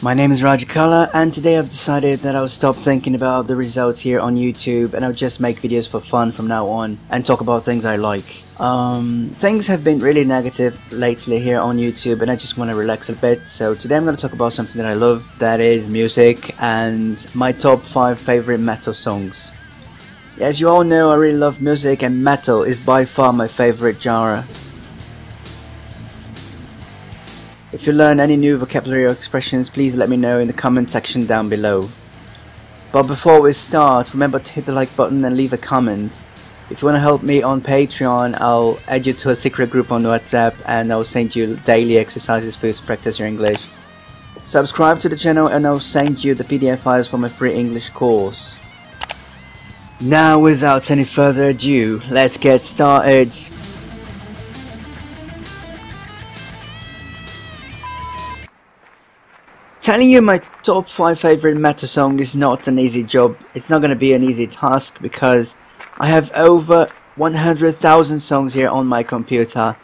My name is Rajakala, and today I've decided that I'll stop thinking about the results here on YouTube and I'll just make videos for fun from now on and talk about things I like. Things have been really negative lately here on YouTube and I just want to relax a bit, so today I'm going to talk about something that I love, that is music and my top 5 favorite metal songs. As you all know, I really love music and metal is by far my favorite genre. If you learn any new vocabulary or expressions, please let me know in the comment section down below. But before we start, remember to hit the like button and leave a comment. If you want to help me on Patreon, I'll add you to a secret group on WhatsApp and I'll send you daily exercises for you to practice your English. Subscribe to the channel and I'll send you the PDF files for my free English course. Now, without any further ado, let's get started. Telling you my top 5 favorite metal song is not an easy job. It's not going to be an easy task because I have over 100,000 songs here on my computer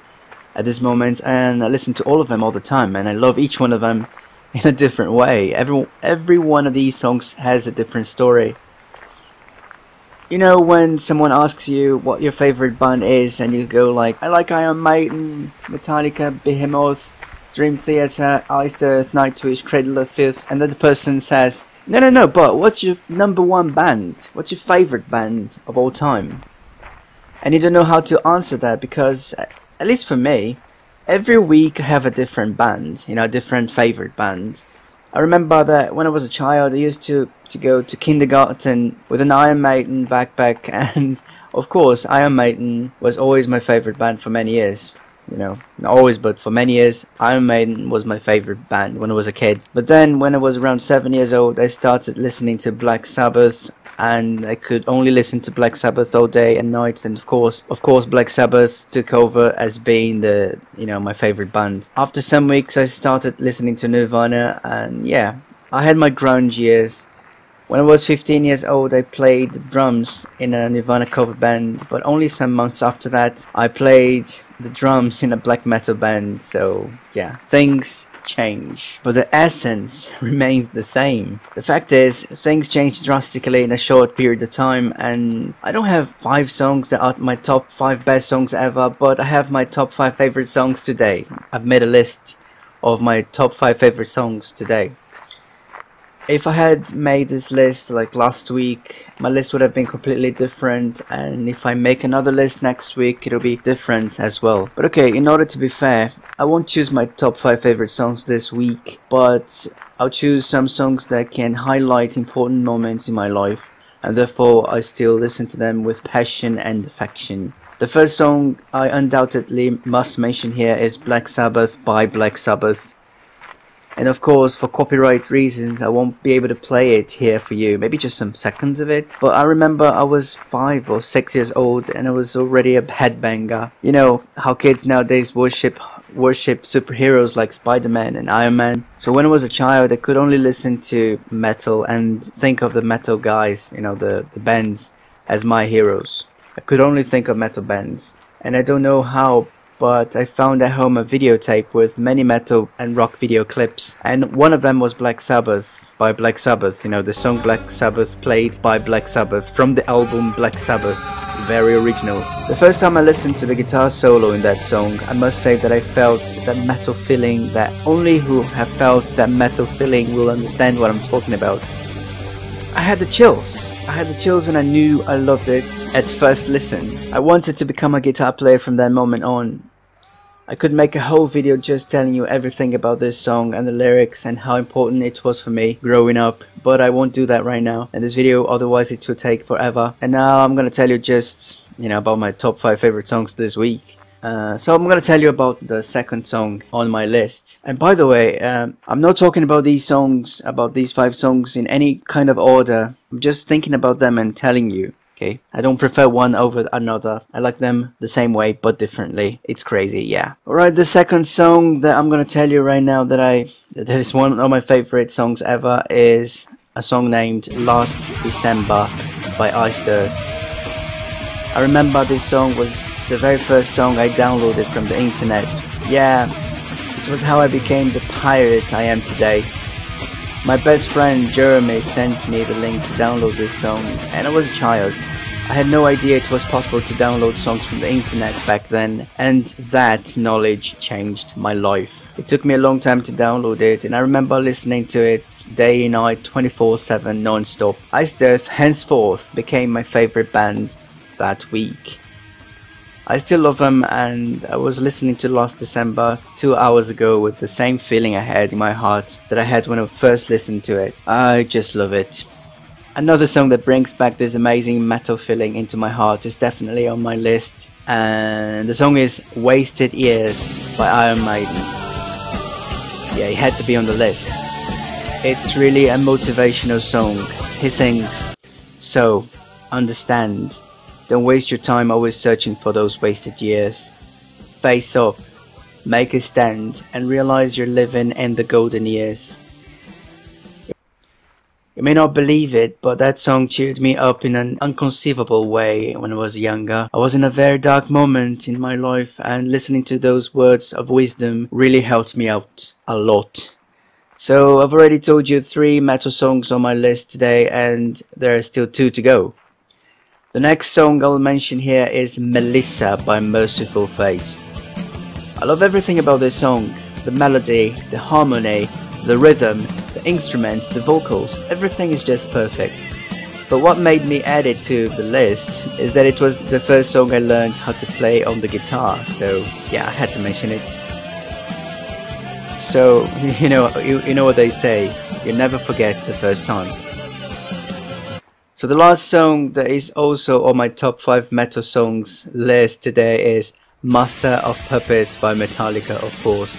at this moment and I listen to all of them all the time and I love each one of them in a different way. Every one of these songs has a different story. You know, when someone asks you what your favorite band is and you go like, I like Iron Maiden, Metallica, Behemoth, Dream Theater, Iced Earth, Nightwish, Cradle of Filth, and then the person says, no, but what's your number 1 band? What's your favorite band of all time? And you don't know how to answer that because, at least for me, every week I have a different band, you know, a different favorite band. I remember that when I was a child I used to go to kindergarten with an Iron Maiden backpack, and of course Iron Maiden was always my favorite band for many years. You know, not always, but for many years Iron Maiden was my favorite band when I was a kid. But then when I was around 7 years old I started listening to Black Sabbath, and I could only listen to Black Sabbath all day and night, and of course Black Sabbath took over as being the, you know, my favorite band. After some weeks I started listening to Nirvana, and yeah, I had my grunge years. When I was 15 years old I played the drums in a Nirvana cover band, but only some months after that I played the drums in a black metal band. So yeah, things change, but the essence remains the same. The fact is, things change drastically in a short period of time, and I don't have 5 songs that are my top 5 best songs ever, but I have my top 5 favorite songs today. I've made a list of my top 5 favorite songs today. If I had made this list like last week, my list would have been completely different, and if I make another list next week it'll be different as well. But okay, in order to be fair, I won't choose my top 5 favorite songs this week, but I'll choose some songs that can highlight important moments in my life, and therefore I still listen to them with passion and affection. The first song I undoubtedly must mention here is Black Sabbath by Black Sabbath. And of course, for copyright reasons, I won't be able to play it here for you, maybe just some seconds of it. But I remember I was 5 or 6 years old and I was already a headbanger. You know how kids nowadays worship superheroes like Spider-Man and Iron Man. So when I was a child I could only listen to metal and think of the metal guys, you know, the bands, as my heroes. I could only think of metal bands, and I don't know how, but I found at home a videotape with many metal and rock video clips, and one of them was Black Sabbath by Black Sabbath, you know, the song Black Sabbath played by Black Sabbath from the album Black Sabbath, very original. The first time I listened to the guitar solo in that song, I must say that I felt that metal feeling that only who have felt that metal feeling will understand what I'm talking about. I had the chills. And I knew I loved it at first listen. I wanted to become a guitar player from that moment on. I could make a whole video just telling you everything about this song and the lyrics and how important it was for me growing up, but I won't do that right now in this video, otherwise it will take forever. And now I'm gonna tell you just, you know, about my top 5 favorite songs this week. So I'm gonna tell you about the second song on my list. And by the way, I'm not talking about these 5 songs in any kind of order. I'm just thinking about them and telling you. Okay, I don't prefer one over another. I like them the same way but differently. It's crazy, yeah. Alright, the second song that I'm gonna tell you right now that is one of my favorite songs ever is a song named Last December by Iced Earth. I remember this song was the very first song I downloaded from the internet. Yeah, it was how I became the pirate I am today. My best friend Jeremy sent me the link to download this song, and I was a child. I had no idea it was possible to download songs from the internet back then, and that knowledge changed my life. It took me a long time to download it, and I remember listening to it day and night, 24/7, non-stop. Iced Earth henceforth became my favorite band that week. I still love them, and I was listening to Last December 2 hours ago with the same feeling I had in my heart that I had when I first listened to it. I just love it. Another song that brings back this amazing metal feeling into my heart is definitely on my list, and the song is Wasted Years by Iron Maiden. Yeah, it had to be on the list. It's really a motivational song. He sings, "So, understand. Don't waste your time always searching for those wasted years. Face up, make a stand, and realize you're living in the golden years." You may not believe it, but that song cheered me up in an inconceivable way when I was younger. I was in a very dark moment in my life, and listening to those words of wisdom really helped me out a lot. So I've already told you 3 metal songs on my list today, and there are still 2 to go. The next song I'll mention here is Melissa by Merciful Fate. I love everything about this song. The melody, the harmony, the rhythm, the instruments, the vocals, everything is just perfect. But what made me add it to the list is that it was the first song I learned how to play on the guitar, so yeah, I had to mention it. So, you know what they say, you never forget the first time. So the last song that is also on my top 5 metal songs list today is Master of Puppets by Metallica, of course.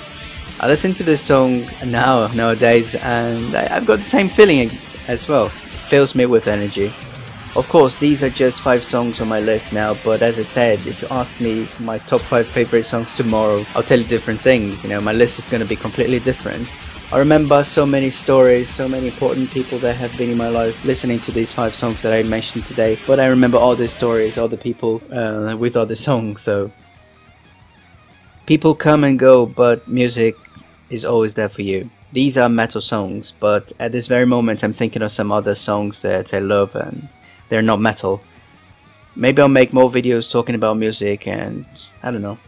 I listen to this song nowadays, and I've got the same feeling as well. It fills me with energy. Of course, these are just 5 songs on my list now, but as I said, if you ask me my top 5 favorite songs tomorrow, I'll tell you different things. My list is going to be completely different. I remember so many stories, so many important people that have been in my life listening to these 5 songs that I mentioned today, but I remember all the stories, all the people with all the songs, so people come and go, but music is always there for you. These are metal songs, but at this very moment I'm thinking of some other songs that I love and they're not metal. Maybe I'll make more videos talking about music, and I don't know.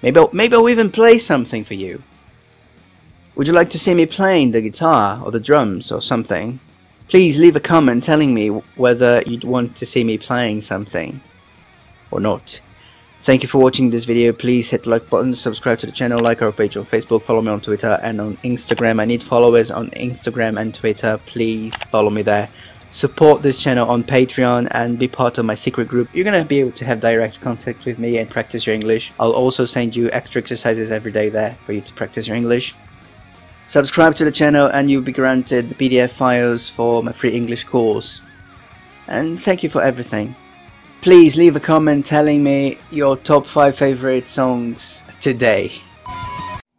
Maybe I'll even play something for you. Would you like to see me playing the guitar or the drums or something? Please leave a comment telling me whether you'd want to see me playing something or not. Thank you for watching this video. Please hit the like button, subscribe to the channel, like our page on Facebook, follow me on Twitter and on Instagram. I need followers on Instagram and Twitter. Please follow me there. Support this channel on Patreon and be part of my secret group. You're going to be able to have direct contact with me and practice your English. I'll also send you extra exercises every day there for you to practice your English. Subscribe to the channel and you'll be granted PDF files for my free English course. And thank you for everything. Please leave a comment telling me your top 5 favorite songs today.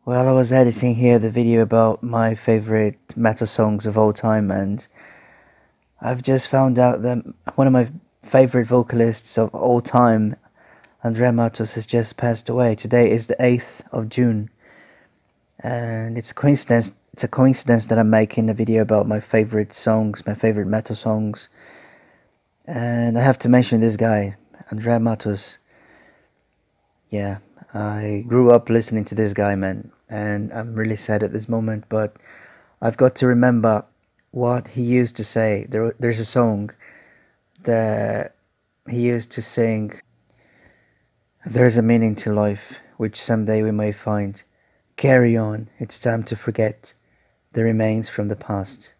Well, I was editing here the video about my favorite metal songs of all time, and I've just found out that one of my favorite vocalists of all time, Andrea Matos, has just passed away. Today is the 8th of June. And it's a coincidence that I'm making a video about my favorite songs, my favorite metal songs. And I have to mention this guy, Andrea Matos. Yeah, I grew up listening to this guy, man, and I'm really sad at this moment, but I've got to remember what he used to say. There's a song that he used to sing. There's a meaning to life, which someday we may find. Carry on, it's time to forget the remains from the past.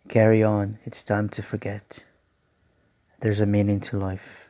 Carry on, it's time to forget. There's a meaning to life.